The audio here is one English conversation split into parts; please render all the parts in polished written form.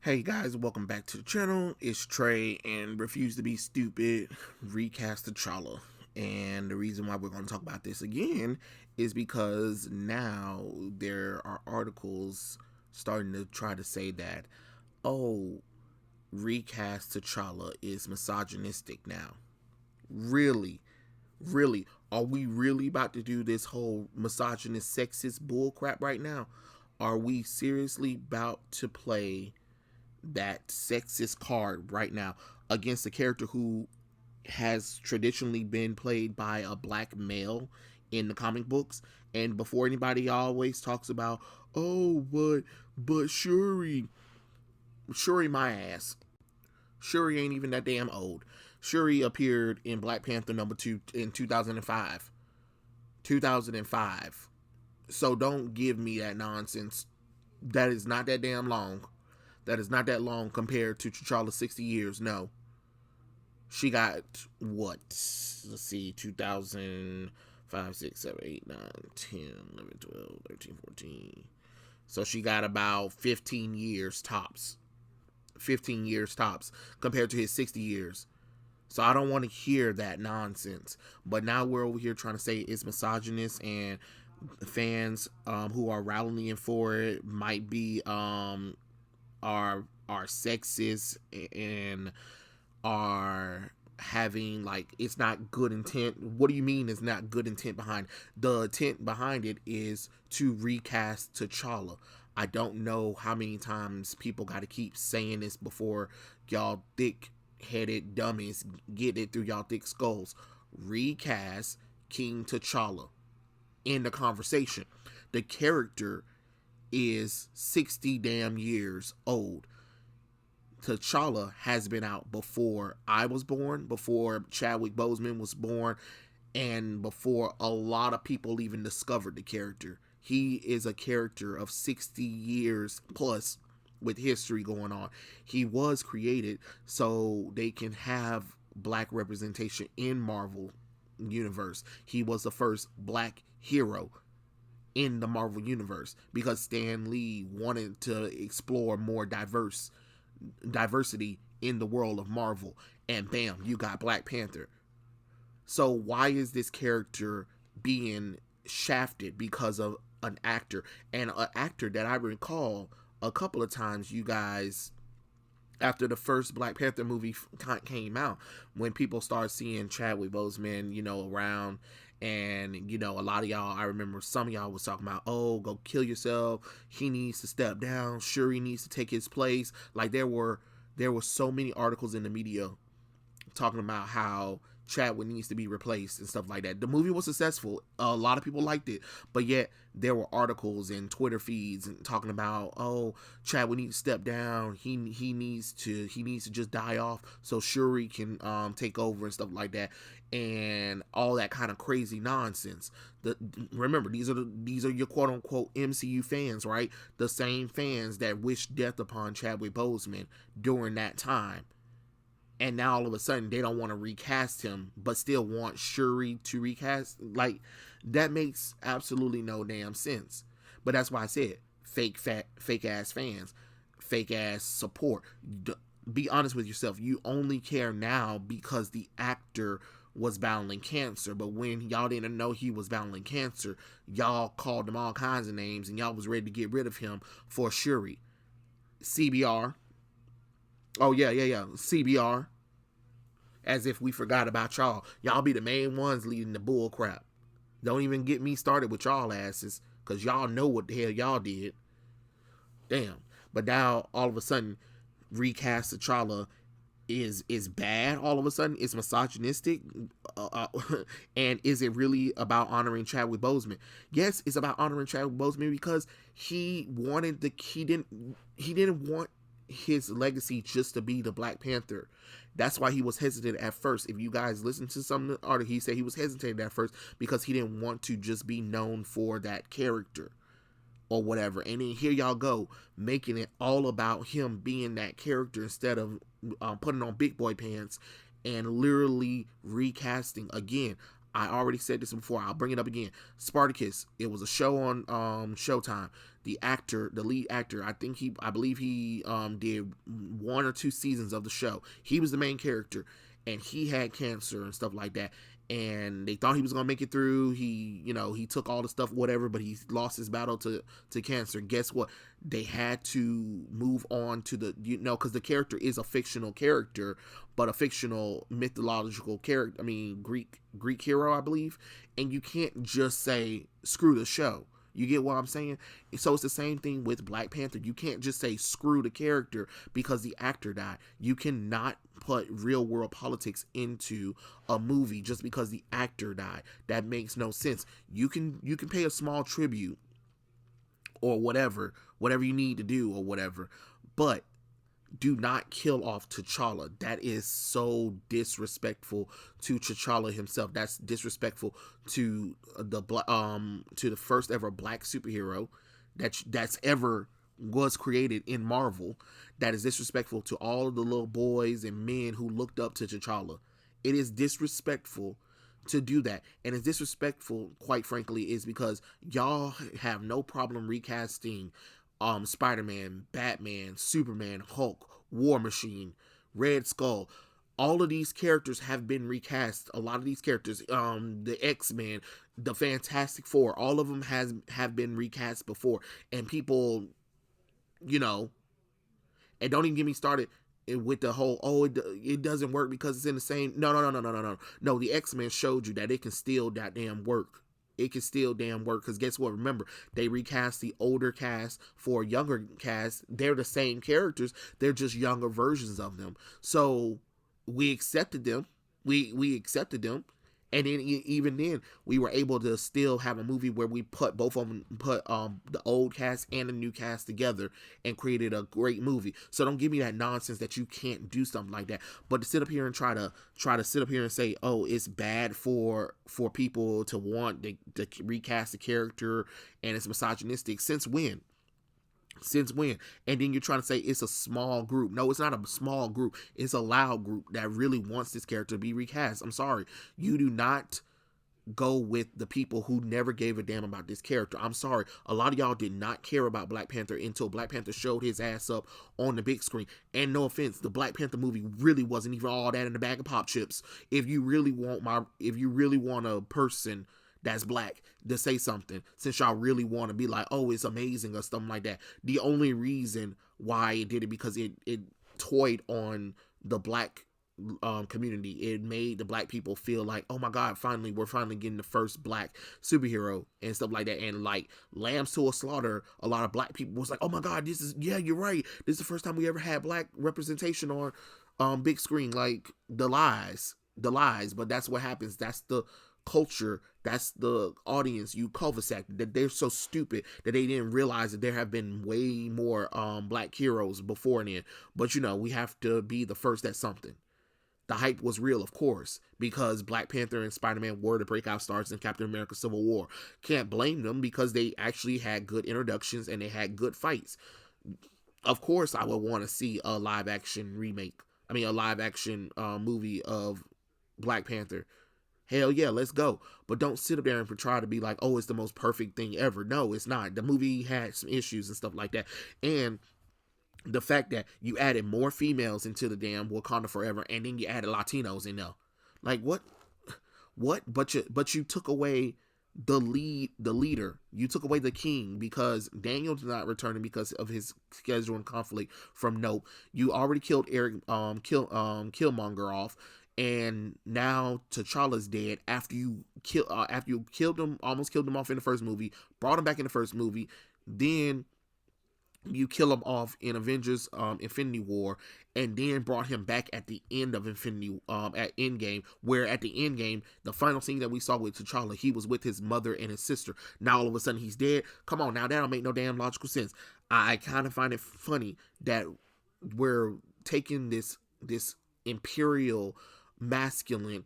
Hey guys, welcome back to the channel. It's Trey and Refuse to Be Stupid, Recast of T'Challa. And the reason why we're going to talk about this again is because now there are articles starting to try to say that, oh, Recast T'Challa is misogynistic now. Really? Really? Are we really about to do this whole misogynist, sexist bullcrap right now? Are we seriously about to play that sexist card right now against a character who has traditionally been played by a black male in the comic books? And before anybody always talks about, oh, but Shuri my ass. Shuri ain't even that damn old. Shuri appeared in Black Panther #2 in 2005. 2005. So don't give me that nonsense. That is not that damn long. That is not that long compared to T'Challa's 60 years. No. She got what? Let's see, 2005, 6, 7, 8, 9, 10, 11, 12, 13, 14. So she got about 15 years tops. 15 years tops compared to his 60 years. So I don't want to hear that nonsense. But now we're over here trying to say it's misogynist, and fans who are rallying for it might be are sexist and are having, like, it's not good intent. What do you mean it's not good intent behind? The intent behind it is to recast T'Challa. I don't know how many times people got to keep saying this before y'all thick headed dummies get it through y'all thick skulls. Recast King T'Challa in the conversation. The character is 60 damn years old. T'Challa has been out before I was born, before Chadwick Boseman was born, and before a lot of people even discovered the character. He is a character of 60 years plus with history going on. He was created so they can have black representation in Marvel universe. He was the first black hero in the Marvel universe because Stan Lee wanted to explore more diversity in the world of Marvel, and bam, you got Black Panther. So why is this character being shafted because of an actor, and an actor that I recall a couple of times, you guys, after the first Black Panther movie came out, when people started seeing Chadwick Boseman, around, and a lot of y'all, I remember some of y'all was talking about, oh, go kill yourself, he needs to step down, Shuri needs to take his place. Like, there were so many articles in the media talking about how Chadwick needs to be replaced and stuff like that. The movie was successful. A lot of people liked it, but yet there were articles and Twitter feeds and talking about, oh, Chadwick needs to step down. He needs to just die off so Shuri can take over and stuff like that, and all that kind of crazy nonsense. Remember, these are your quote unquote MCU fans, right? The same fans that wished death upon Chadwick Boseman during that time. And now all of a sudden they don't want to recast him, but still want Shuri to recast. Like, that makes absolutely no damn sense. But that's why I said fake ass fans, fake ass support. Be honest with yourself. You only care now because the actor was battling cancer, but when y'all didn't know he was battling cancer, y'all called him all kinds of names, and y'all was ready to get rid of him for Shuri. CBR. Oh, yeah. CBR. As if we forgot about y'all. Y'all be the main ones leading the bull crap. Don't even get me started with y'all asses, because y'all know what the hell y'all did. Damn. But now, all of a sudden, recast T'Challa is bad. All of a sudden, it's misogynistic. And is it really about honoring Chadwick Boseman? Yes, it's about honoring Chadwick Boseman because he didn't want his legacy just to be the Black Panther. That's why he was hesitant at first. If you guys listen to some of the article, he said he was hesitant at first because he didn't want to just be known for that character or whatever. And then here y'all go, making it all about him being that character instead of putting on big boy pants and literally recasting again. I already said this before. I'll bring it up again. Spartacus. It was a show on Showtime. The actor, the lead actor, I believe he did 1 or 2 seasons of the show. He was the main character, and he had cancer and stuff like that. And they thought he was gonna make it through. He took all the stuff, whatever, but he lost his battle to cancer. Guess what? They had to move on to because the character is a fictional character, but a fictional mythological character. I mean, Greek hero, I believe. And you can't just say screw the show. You get what I'm saying? So it's the same thing with Black Panther. You can't just say screw the character because the actor died. You cannot put real world politics into a movie just because the actor died. That makes no sense. You can pay a small tribute or whatever you need to do or whatever, but do not kill off T'Challa. That is so disrespectful to T'Challa himself. That's disrespectful to the first ever black superhero that's ever was created in Marvel. That is disrespectful to all of the little boys and men who looked up to T'Challa. It is disrespectful to do that. And it's disrespectful, quite frankly, is because y'all have no problem recasting Spider-Man, Batman, Superman, Hulk, War Machine, Red Skull. All of these characters have been recast. A lot of these characters, the X-Men, the Fantastic Four, all of them have been recast before. And people, and don't even get me started with the whole, it doesn't work because it's in the same. No, the X-Men showed you that it can still goddamn work. It can still damn work, because guess what? Remember, they recast the older cast for younger cast. They're the same characters. They're just younger versions of them. So we accepted them. We accepted them. And then even then, we were able to still have a movie where we put both of them, the old cast and the new cast together and created a great movie. So don't give me that nonsense that you can't do something like that. But to sit up here and try to sit up here and say, oh, it's bad for people to want to recast the character and it's misogynistic. Since when? And then you're trying to say it's a small group. No, it's not a small group. It's a loud group that really wants this character to be recast. I'm sorry. You do not go with the people who never gave a damn about this character. I'm sorry. A lot of y'all did not care about Black Panther until Black Panther showed his ass up on the big screen. And no offense, the Black Panther movie really wasn't even all that in the bag of pop chips. If you really want a person that's black to say something, since y'all really want to be like, oh, it's amazing or something like that. The only reason why it did it because it toyed on the black community. It made the black people feel like, oh my god, we're finally getting the first black superhero and stuff like that. And like Lambs to a Slaughter, a lot of black people was like, oh my god, you're right, this is the first time we ever had black representation on big screen. Like the lies, but that's what happens. That's the culture, that's the audience you cul-de-sac, that they're so stupid that they didn't realize that there have been way more black heroes before then. But we have to be the first at something. The hype was real, of course, because Black Panther and Spider-Man were the breakout stars in Captain America Civil War. Can't blame them because they actually had good introductions and they had good fights. Of course I would want to see a live action movie of Black Panther. Hell yeah, let's go. But don't sit up there and try to be like, oh, it's the most perfect thing ever. No, it's not. The movie had some issues and stuff like that. And the fact that you added more females into the damn Wakanda Forever and then you added Latinos in there. Like, what? But you took away the leader. You took away the king because Daniel's not returning because of his scheduling conflict from Nope. You already killed Killmonger off. And now T'Challa's dead after you killed him, almost killed him off in the first movie, brought him back in the first movie, then you kill him off in Avengers Infinity War, and then brought him back at the end of at Endgame, where at the Endgame, the final scene that we saw with T'Challa, he was with his mother and his sister. Now all of a sudden he's dead. Come on, now that don't make no damn logical sense. I kind of find it funny that we're taking this imperial, masculine,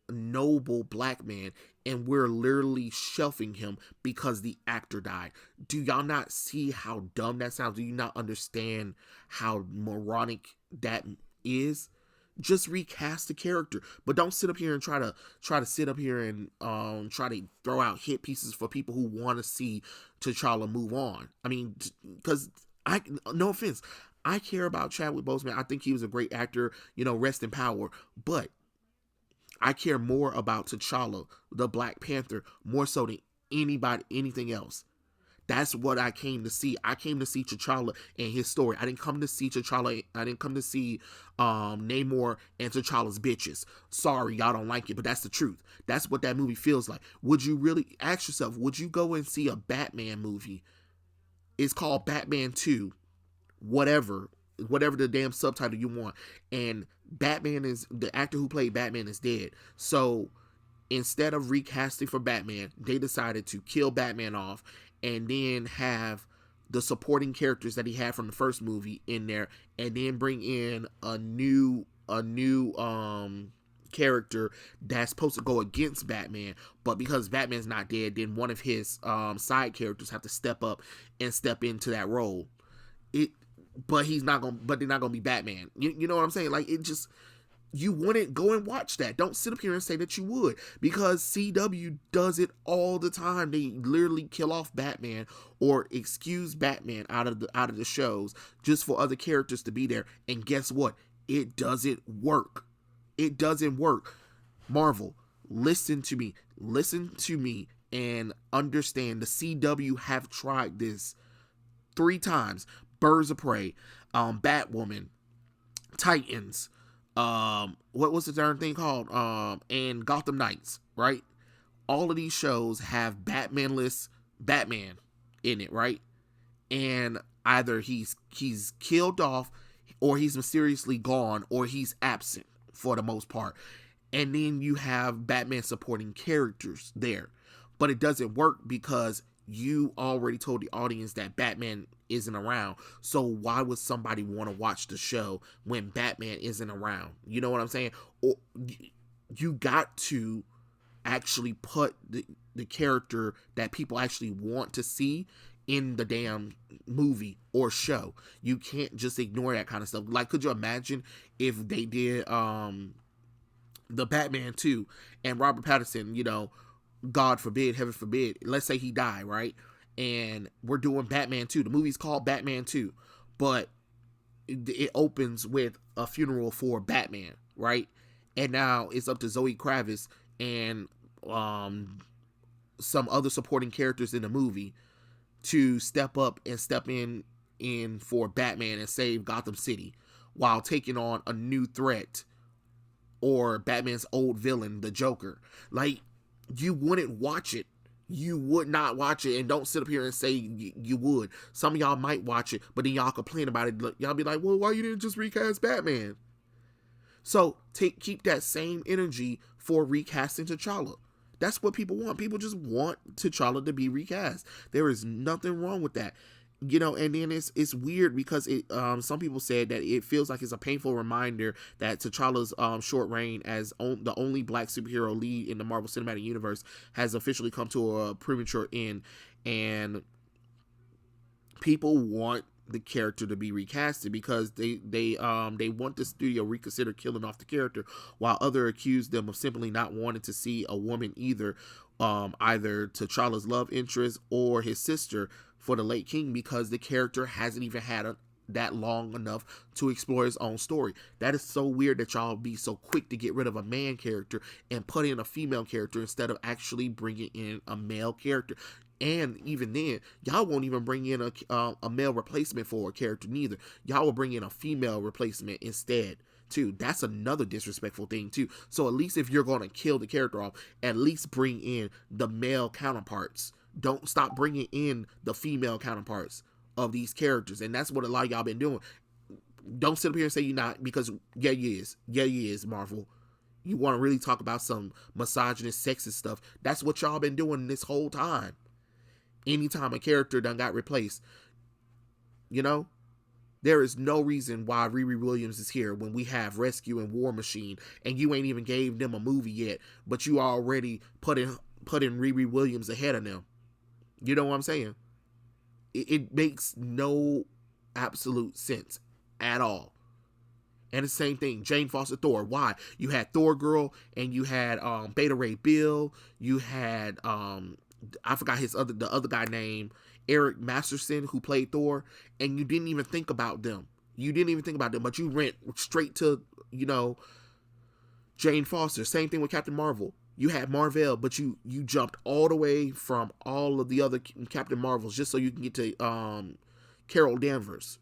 noble black man and we're literally shelving him because the actor died. Do y'all not see how dumb that sounds? Do you not understand how moronic that is? Just recast the character, but don't sit up here and try to sit up here and try to throw out hit pieces for people who want to see T'Challa move on. I mean, because I no offense, I care about Chadwick Boseman. I think he was a great actor. Rest in power. But I care more about T'Challa, the Black Panther, more so than anything else. That's what I came to see. I came to see T'Challa and his story. I didn't come to see T'Challa. I didn't come to see Namor and T'Challa's bitches. Sorry, y'all don't like it, but that's the truth. That's what that movie feels like. Would you really ask yourself? Would you go and see a Batman movie? It's called Batman 2, whatever the damn subtitle you want, and Batman is the actor who played Batman is dead. So instead of recasting for Batman, they decided to kill Batman off and then have the supporting characters that he had from the first movie in there, and then bring in a new character that's supposed to go against Batman. But because Batman's not dead, then one of his side characters have to step up and step into that role. But they're not gonna be Batman. You know what I'm saying? Like, it just, you wouldn't go and watch that. Don't sit up here and say that you would, because CW does it all the time. They literally kill off Batman or excuse Batman out of the shows just for other characters to be there. And guess what? It doesn't work. It doesn't work. Marvel, listen to me. Listen to me and understand the CW have tried this 3 times. Birds of Prey, Batwoman, Titans, what was the darn thing called? And Gotham Knights, right? All of these shows have Batman-less Batman in it, right? And either he's killed off, or he's mysteriously gone, or he's absent for the most part. And then you have Batman supporting characters there. But it doesn't work because you already told the audience that Batman isn't around. So why would somebody want to watch the show when Batman isn't around? You know what I'm saying? Or you got to actually put the character that people actually want to see in the damn movie or show. You can't just ignore that kind of stuff. Like, could you imagine if they did the Batman 2 and Robert Pattinson, God forbid, heaven forbid, let's say he died, right? And we're doing Batman 2. The movie's called Batman 2, but it opens with a funeral for Batman, right? And now it's up to Zoe Kravitz and some other supporting characters in the movie to step up and step in for Batman and save Gotham City while taking on a new threat, or Batman's old villain, the Joker. Like, you wouldn't watch it. You would not watch it. And don't sit up here and say you would. Some of y'all might watch it, but then y'all complain about it. Y'all be like, well, why you didn't just recast Batman? So keep that same energy for recasting T'Challa. That's what people want. People just want T'Challa to be recast. There is nothing wrong with that. And then it's weird because some people said that it feels like it's a painful reminder that T'Challa's short reign as the only black superhero lead in the Marvel Cinematic Universe has officially come to a premature end, and people want the character to be recasted because they want the studio reconsider killing off the character, while others accuse them of simply not wanting to see a woman either T'Challa's love interest or his sister for the late king, because the character hasn't even had that long enough to explore his own story. That is so weird that y'all be so quick to get rid of a man character and put in a female character instead of actually bringing in a male character. And even then, y'all won't even bring in a male replacement for a character neither. Y'all will bring in a female replacement instead too. That's another disrespectful thing too. So at least if you're going to kill the character off, at least bring in the male counterparts. Don't stop bringing in the female counterparts of these characters. And that's what a lot of y'all been doing. Don't sit up here and say you're not, because yeah, you is. Yeah, you is, Marvel. You want to really talk about some misogynist, sexist stuff. That's what y'all been doing this whole time. Anytime a character done got replaced, there is no reason why Riri Williams is here when we have Rescue and War Machine, and you ain't even gave them a movie yet, but you already put in Riri Williams ahead of them. You know what I'm saying? It makes no absolute sense at all. And the same thing, Jane Foster Thor. Why? You had Thor Girl, and you had Beta Ray Bill. You had I forgot the other guy named Eric Masterson who played Thor, and you didn't even think about them. You didn't even think about them, but you went straight to, Jane Foster. Same thing with Captain Marvel. You had Marvel, but you jumped all the way from all of the other Captain Marvels just so you can get to Carol Danvers.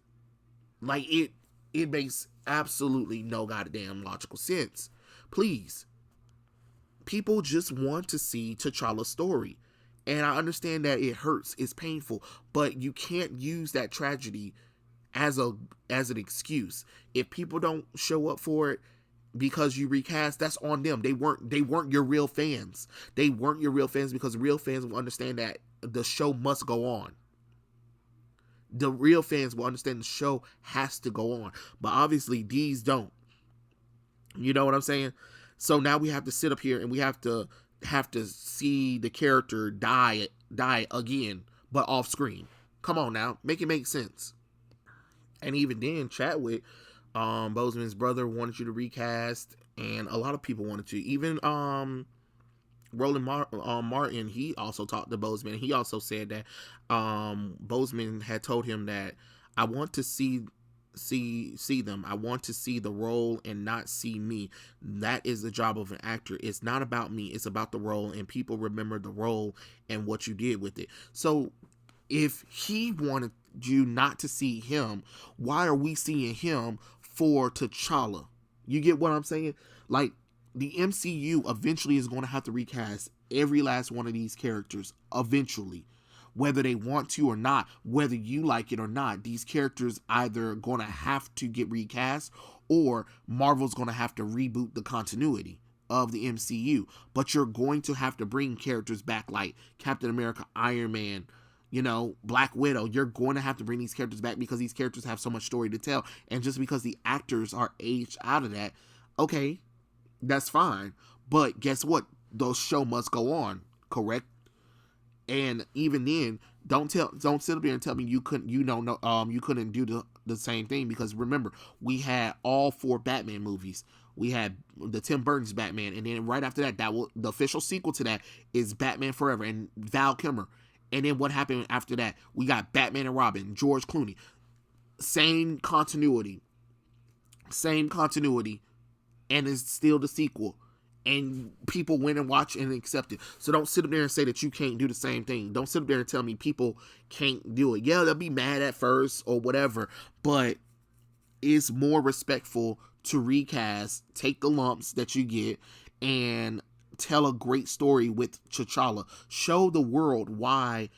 Like, it makes absolutely no goddamn logical sense. Please. People just want to see T'Challa's story. And I understand that it hurts, it's painful, but you can't use that tragedy as an excuse. If people don't show up for it because you recast, that's on them. They weren't your real fans. They weren't your real fans, because real fans will understand that the show must go on. The real fans will understand the show has to go on. But obviously these don't. You know what I'm saying? So now we have to sit up here and we have to see the character die again, but off screen. Come on now, make it make sense. And even then, Chadwick, Boseman's brother, wanted you to recast, and a lot of people wanted to. Even Roland Martin, he also talked to Boseman. He also said that Boseman had told him that, I want to see them. I want to see the role and not see me. That is the job of an actor. It's not about me. It's about the role, and people remember the role and what you did with it. So if he wanted you not to see him, why are we seeing him for T'Challa? You get what I'm saying? Like, the MCU eventually is going to have to recast every last one of these characters eventually. Whether they want to or not, whether you like it or not, these characters either going to have to get recast, or Marvel's going to have to reboot the continuity of the MCU. But you're going to have to bring characters back like Captain America, Iron Man, Black Widow. You're going to have to bring these characters back because these characters have so much story to tell. And just because the actors are aged out of that, okay, that's fine. But guess what? The show must go on, correct? And even then, don't sit up there and tell me you couldn't do the same thing, because remember, we had all 4 Batman movies. We had the Tim Burton's Batman, and then right after that, the official sequel to that is Batman Forever and Val Kilmer. And then what happened after that? We got Batman and Robin, George Clooney. Same continuity, and it's still the sequel. And people went and watched and accepted. So don't sit up there and say that you can't do the same thing. Don't sit up there and tell me people can't do it. Yeah, they'll be mad at first or whatever, but it's more respectful to recast, take the lumps that you get, and tell a great story with T'Challa. Show the world why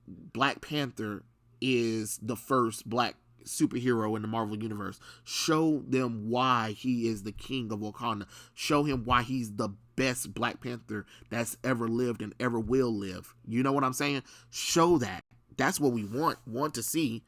Black Panther is the first black superhero in the Marvel Universe. Show them why he is the king of Wakanda. Show him why he's the best Black Panther that's ever lived and ever will live. You know what I'm saying? Show that. That's what we want to see,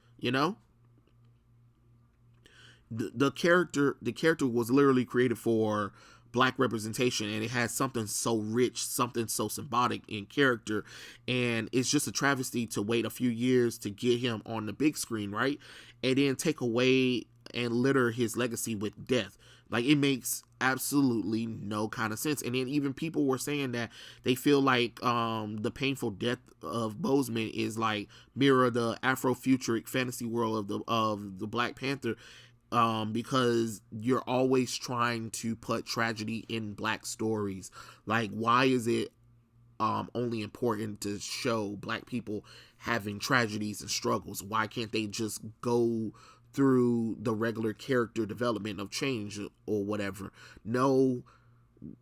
The character was literally created for Black representation, and it has something so rich, something so symbolic in character, and it's just a travesty to wait a few years to get him on the big screen, right? And then take away and litter his legacy with death. Like, it makes absolutely no kind of sense. And then even people were saying that they feel like the painful death of Boseman is like mirror the Afrofuturistic fantasy world of the Black Panther, because you're always trying to put tragedy in Black stories. Like, why is it only important to show Black people having tragedies and struggles? Why can't they just go through the regular character development of change or whatever? No,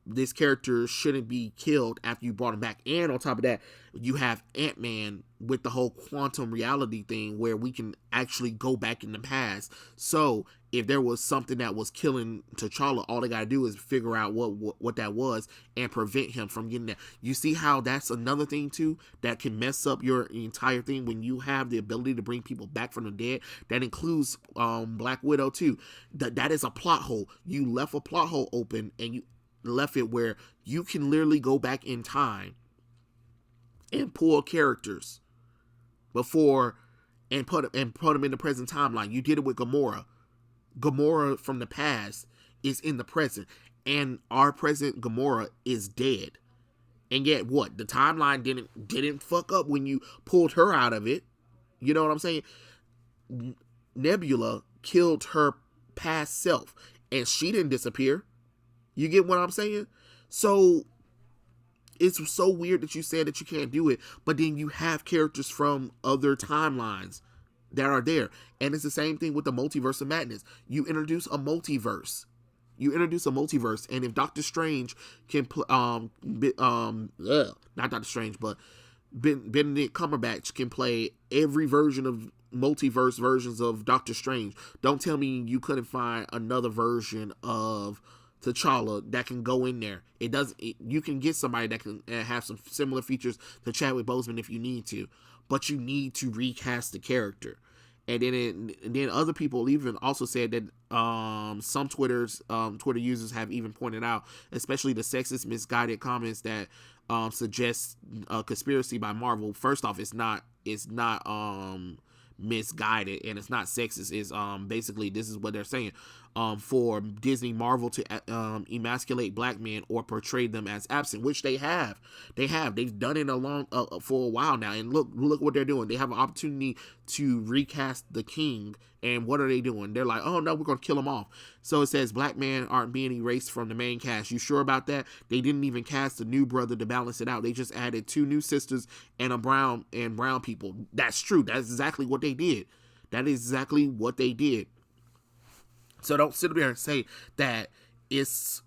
this character shouldn't be killed after you brought him back. And on top of that, you have Ant-Man with the whole quantum reality thing where we can actually go back in the past. So if there was something that was killing T'Challa, all they gotta do is figure out what that was and prevent him from getting that. You see how that's another thing too that can mess up your entire thing when you have the ability to bring people back from the dead. That includes Black Widow too. That is a plot hole. You left a plot hole open, and you left it where you can literally go back in time and pull characters before and put them in the present timeline. You did it with Gamora. Gamora from the past is in the present, and our present Gamora is dead. And yet, what, the timeline didn't fuck up when you pulled her out of it. You know what I'm saying? Nebula killed her past self, and she didn't disappear. You get what I'm saying? So it's so weird that you said that you can't do it, but then you have characters from other timelines that are there. And it's the same thing with the multiverse of madness. You introduce a multiverse. And if Doctor Strange can not Doctor Strange, but Benedict Cumberbatch can play every version of multiverse versions of Doctor Strange, don't tell me you couldn't find another version of T'Challa that can go in there. You can get somebody that can have some similar features to Chadwick Boseman if you need to, but you need to recast the character. And then other people even also said that some Twitter users have even pointed out, especially the sexist, misguided comments that suggest a conspiracy by Marvel. First off, it's not misguided, and it's not sexist. It's basically, this is what they're saying. For Disney Marvel to emasculate black men or portray them as absent, which they have. They've done it for a while now, and look what they're doing. They have an opportunity to recast the King, and what are they doing? They're like, oh no, we're gonna kill him off. So it says black men aren't being erased from the main cast. You sure about that? They didn't even cast a new brother to balance it out. They just added 2 new sisters and brown people. That's true. That's exactly what they did. That is exactly what they did. So don't sit there and say that it's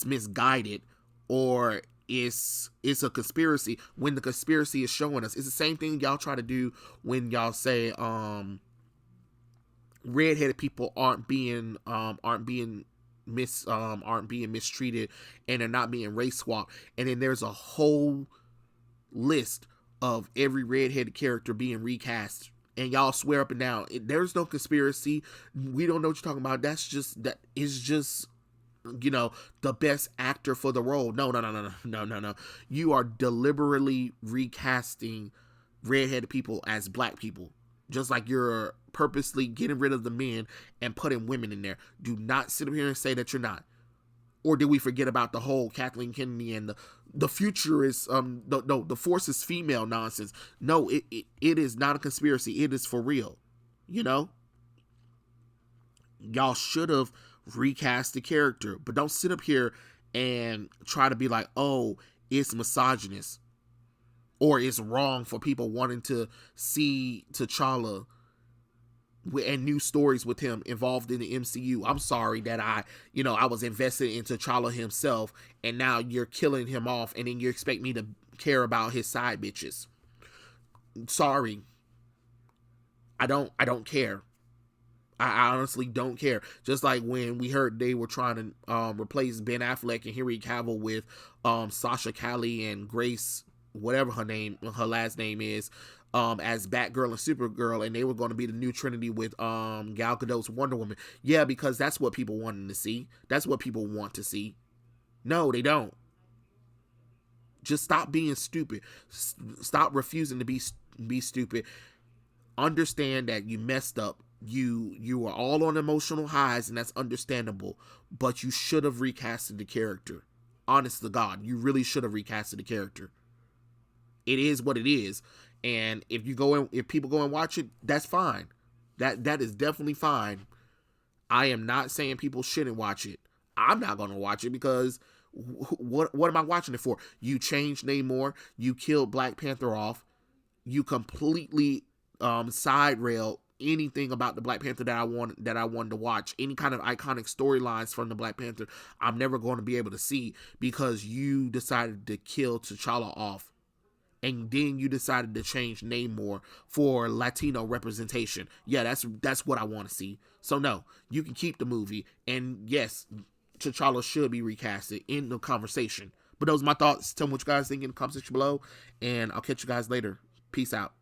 misguided or it's a conspiracy when the conspiracy is showing us. It's the same thing y'all try to do when y'all say redheaded people aren't being mistreated and they're not being race swapped, and then there's a whole list of every redheaded character being recast. And y'all swear up and down, there's no conspiracy. We don't know what you're talking about. That is just, the best actor for the role. No. You are deliberately recasting redheaded people as black people. Just like you're purposely getting rid of the men and putting women in there. Do not sit up here and say that you're not. Or did we forget about the whole Kathleen Kennedy and the future is the force is female nonsense? No, it is not a conspiracy. It is for real. Y'all should have recast the character, but don't sit up here and try to be like, oh, it's misogynist or it's wrong for people wanting to see T'Challa and new stories with him involved in the MCU. I'm sorry that I was invested in T'Challa himself, and now you're killing him off, and then you expect me to care about his side bitches. Sorry. I don't care. I honestly don't care. Just like when we heard they were trying to replace Ben Affleck and Henry Cavill with Sasha Calle and Grace, whatever her last name is, as Batgirl and Supergirl, and they were going to be the new Trinity with Gal Gadot's Wonder Woman. Yeah, because that's what people wanted to see. That's what people want to see. No, they don't. Just stop being stupid. Stop refusing to be stupid. Understand that you messed up. You were all on emotional highs, and that's understandable. But you should have recasted the character. Honest to God, you really should have recasted the character. It is what it is. And if people go and watch it, that's fine. That is definitely fine. I am not saying people shouldn't watch it. I'm not going to watch it because what am I watching it for? You changed Namor. You killed Black Panther off. You completely side railed anything about the Black Panther that I wanted to watch. Any kind of iconic storylines from the Black Panther, I'm never going to be able to see because you decided to kill T'Challa off. And then you decided to change Namor for Latino representation. Yeah, that's what I want to see. So no, you can keep the movie. And yes, T'Challa should be recasted in the conversation. But those are my thoughts. Tell me what you guys think in the comment section below. And I'll catch you guys later. Peace out.